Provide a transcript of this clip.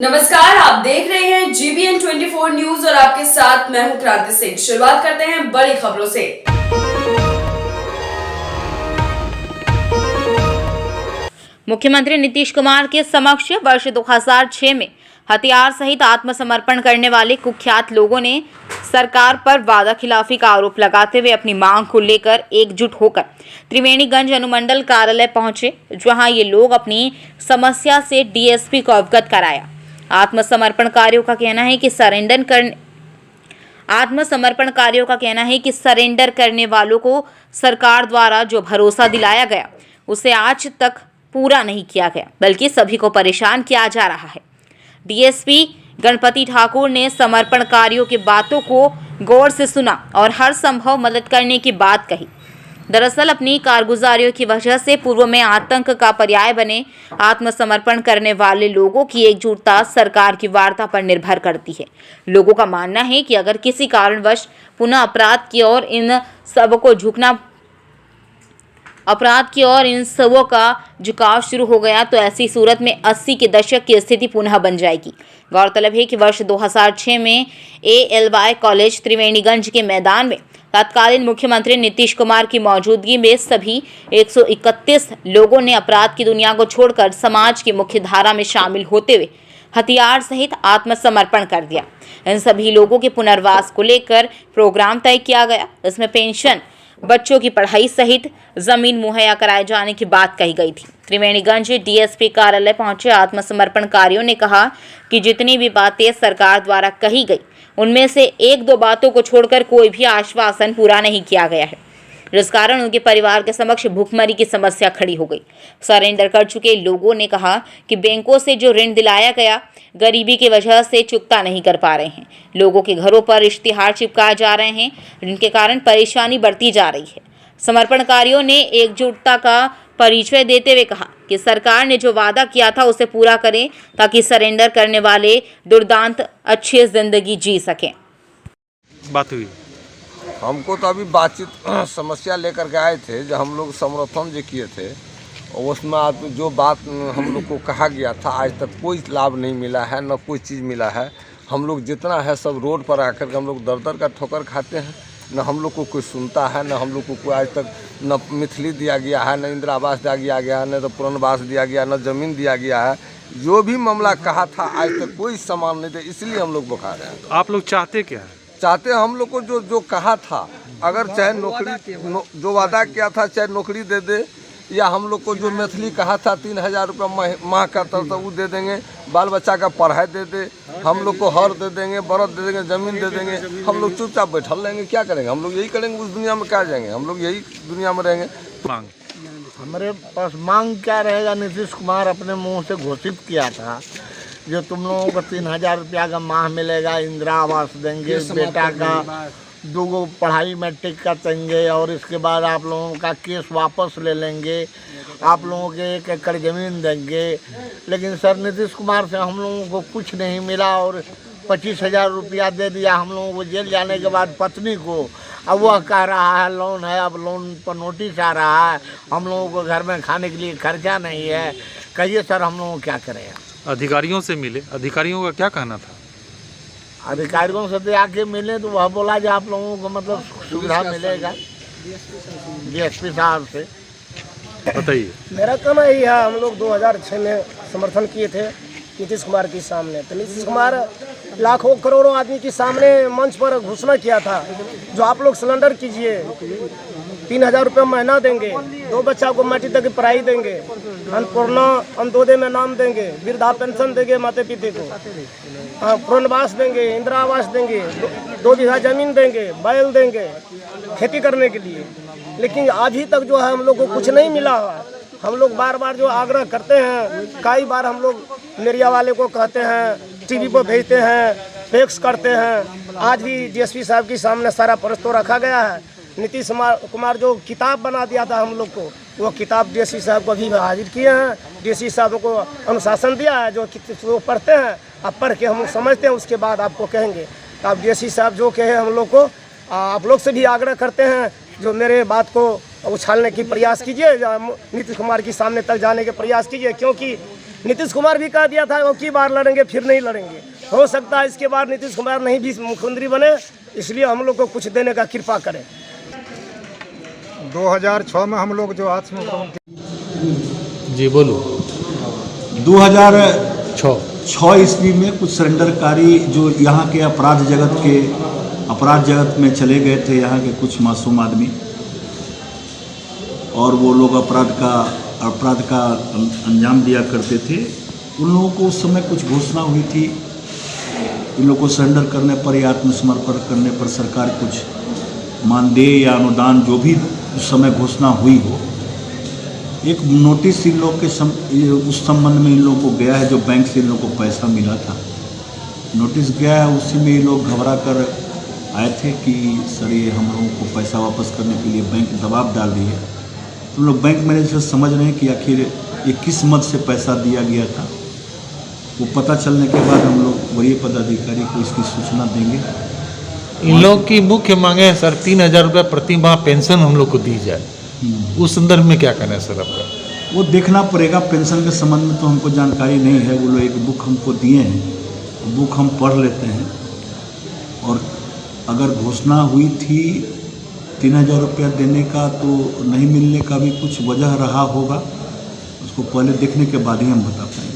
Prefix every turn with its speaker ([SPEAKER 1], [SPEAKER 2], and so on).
[SPEAKER 1] नमस्कार, आप देख रहे हैं GBN 24 न्यूज और आपके साथ मैं हूं क्रांति सिंह। शुरुआत करते हैं बड़ी खबरों से।
[SPEAKER 2] मुख्यमंत्री नीतीश कुमार के समक्ष वर्ष 2006 में हथियार सहित आत्मसमर्पण करने वाले कुख्यात लोगों ने सरकार पर वादा खिलाफी का आरोप लगाते हुए अपनी मांग को लेकर एकजुट होकर त्रिवेणीगंज अनुमंडल कार्यालय पहुंचे, जहां ये लोग अपनी समस्या से डीएसपी को अवगत कराया। आत्मसमर्पणकारियों का कहना है कि सरेंडर करने वालों को सरकार द्वारा जो भरोसा दिलाया गया उसे आज तक पूरा नहीं किया गया, बल्कि सभी को परेशान किया जा रहा है। डीएसपी गणपति ठाकुर ने समर्पणकारियों की बातों को गौर से सुना और हर संभव मदद करने की बात कही। दरअसल अपनी कारगुजारियों की वजह से पूर्व में आतंक का पर्याय बने आत्मसमर्पण करने वाले लोगों की एकजुटता सरकार की वार्ता पर निर्भर करती है। लोगों का मानना है कि अगर किसी कारणवश पुनः अपराध की ओर इन सबों का झुकाव शुरू हो गया तो ऐसी सूरत में 80 के दशक की स्थिति पुनः बन जाएगी। गौरतलब है कि वर्ष 2006 में ALY कॉलेज त्रिवेणीगंज के मैदान में तत्कालीन मुख्यमंत्री नीतीश कुमार की मौजूदगी में सभी 131 लोगों ने अपराध की दुनिया को छोड़कर समाज की मुख्य धारा में शामिल होते हुए हथियार सहित आत्मसमर्पण कर दिया। इन सभी लोगों के पुनर्वास को लेकर प्रोग्राम तय किया गया। इसमें पेंशन, बच्चों की पढ़ाई सहित जमीन मुहैया कराए जाने की बात कही गई थी। त्रिवेणीगंज डीएसपी कार्यालय पहुंचे आत्मसमर्पणकारियों ने कहा कि जितनी भी बातें सरकार द्वारा कही गई उनमें से एक दो बातों को छोड़कर कोई भी आश्वासन पूरा नहीं किया गया है, जिस कारण उनके परिवार के समक्ष भूखमरी की समस्या खड़ी हो गई। सरेंडर कर चुके लोगों ने कहा कि बैंकों से जो ऋण दिलाया गया गरीबी की वजह से चुकता नहीं कर पा रहे हैं। लोगों के घरों पर इश्तिहार चिपकाए जा रहे हैं, जिनके कारण परेशानी बढ़ती जा रही है। समर्पणकारियों ने एकजुटता का परिचय देते हुए कहा कि सरकार ने जो वादा किया था उसे पूरा करें ताकि सरेंडर करने वाले दुर्दांत अच्छी जिंदगी जी सकें।
[SPEAKER 3] बात हुई
[SPEAKER 4] हमको तो अभी बातचीत समस्या लेकर के आए थे, जो हम लोग समर्थन जो किए थे उसमें आप जो बात हम लोग को कहा गया था आज तक कोई लाभ नहीं मिला है, न कोई चीज़ मिला है। हम लोग जितना है सब रोड पर आकर के हम लोग दर दर का ठोकर खाते हैं। न हम लोग को कोई सुनता है, न हम लोग को कोई आज तक न मिथली दिया गया है, न इंदिरा आवास दिया गया है, न तो पुनर्वास दिया गया, न ज़मीन दिया गया है। जो भी मामला कहा था आज तक कोई सामान नहीं थे, इसलिए हम लोग बुखार हैं।
[SPEAKER 3] तो आप लोग चाहते क्या है?
[SPEAKER 4] चाहते हम लोग को जो कहा था, अगर चाहे नौकरी जो वादा किया था, चाहे नौकरी दे दे, या हम लोग को जो मैथिली कहा था 3000 रुपये माह का तरफ वो दे देंगे, बाल बच्चा का पढ़ाई दे दे, हम लोग को हर दे देंगे, बरत दे देंगे, ज़मीन दे देंगे। हम लोग चुपचाप बैठल रहेंगे, क्या करेंगे? हम लोग यही करेंगे, उस दुनिया में क्या जाएंगे? हम लोग यही दुनिया में रहेंगे।
[SPEAKER 3] मांग
[SPEAKER 5] हमारे पास मांग क्या रहेगा? नीतीश कुमार अपने मुंह से घोषित किया था जो तुम लोगों को 3000 रुपया का माह मिलेगा, इंदिरा आवास देंगे, बेटा का 2 पढ़ाई मैट्रिक का देंगे, और इसके बाद आप लोगों का केस वापस ले लेंगे, आप लोगों के 1 एकड़ ज़मीन देंगे। लेकिन सर नीतीश कुमार से हम लोगों को कुछ नहीं मिला और 25,000 रुपया दे दिया हम लोगों को जेल जाने के बाद पत्नी को। अब वह कह रहा है लोन है, अब लोन पर नोटिस आ रहा है, हम लोगों को घर में खाने के लिए खर्चा नहीं है। कहिए सर हम लोगों को क्या करें?
[SPEAKER 3] अधिकारियों से मिले, अधिकारियों का क्या कहना था?
[SPEAKER 5] अधिकारियों से तो आके मिले तो वह बोला जो आप लोगों को मतलब सुविधा मिलेगा डीएसपी साहब से।
[SPEAKER 3] बताइए।
[SPEAKER 6] मेरा कहना यही है, हम लोग 2006 में समर्थन किए थे नीतीश कुमार के सामने। तो नीतीश कुमार लाखों करोड़ों आदमी के सामने मंच पर घोषणा किया था जो आप लोग सिलेंडर कीजिए, 3000 रुपये महीना देंगे, 2 बच्चा को माटी तक पढ़ाई देंगे, अन्नपूर्णा अंत्योदय में नाम देंगे, वृद्धा पेंशन देंगे माता पिता को, पुनर्वास देंगे, इंदिरा आवास देंगे, 2 बीघा जमीन देंगे, बैल देंगे खेती करने के लिए। लेकिन अभी तक जो है हम लोग को कुछ नहीं मिला है। हम लोग बार बार जो आग्रह करते हैं, कई बार हम लोग मीडिया वाले को कहते हैं, टीवी पर भेजते हैं, फैक्स करते हैं। आज भी डीएसपी साहब के सामने सारा प्रस्तुत रखा गया है। नीतीश कुमार जो किताब बना दिया था हम लोग को, वो किताब डीएसपी साहब को अभी हाजिर किए हैं। डीएसपी साहब को अनुशासन दिया है, जो पढ़ते हैं, अब पढ़ के हम समझते हैं, उसके बाद आपको कहेंगे। तो आप डीएसपी साहब जो कहे हम लोग को, आप लोग से भी आग्रह करते हैं जो मेरे बात को उछालने की प्रयास कीजिए, नीतीश कुमार के सामने तक जाने के प्रयास कीजिए, क्योंकि नीतीश कुमार भी कह दिया था वो की बार लड़ेंगे फिर नहीं लड़ेंगे। हो सकता है इसके बाद नीतीश कुमार नहीं भी मुख्यमंत्री बने, इसलिए हम लोग को कुछ देने का कृपा करें।
[SPEAKER 7] 2006 में हम लोग जो आत्मग्रहण
[SPEAKER 3] जी बोलो।
[SPEAKER 8] 2006 ईस्वी में कुछ सरेंडरकारी जो यहाँ के अपराध जगत में चले गए थे, यहाँ के कुछ मासूम आदमी, और वो लोग अपराध का अंजाम दिया करते थे। उन लोगों को उस समय कुछ घोषणा हुई थी, इन लोगों को सरेंडर करने पर या आत्मसमर्पण करने पर सरकार कुछ मानदेय या अनुदान जो भी उस समय घोषणा हुई हो, एक नोटिस इन लोग के उस संबंध में इन लोगों को गया है। जो बैंक से इन लोगों को पैसा मिला था, नोटिस गया है, उसी में ये लोग घबरा कर आए थे कि सर ये हम लोगों को पैसा वापस करने के लिए बैंक दबाव डाल रही है। तो लोग बैंक मैनेजर समझ रहे हैं कि आखिर ये किस मद से पैसा दिया गया था। वो पता चलने के बाद हम लोग वरीय पदाधिकारी को इसकी सूचना देंगे।
[SPEAKER 3] इन लोग की मुख्य मांगे है सर 3,000 रुपये प्रति माह पेंशन हम लोग को दी जाए। उस संदर्भ में क्या कहना है सर आपका?
[SPEAKER 8] वो देखना पड़ेगा। पेंशन के संबंध में तो हमको जानकारी नहीं है। वो लोग एक बुक हमको दिए हैं, बुक हम पढ़ लेते हैं, और अगर घोषणा हुई थी 3,000 रुपया देने का तो नहीं मिलने का भी कुछ वजह रहा होगा, उसको पहले देखने के बाद ही हम बता पाएंगे।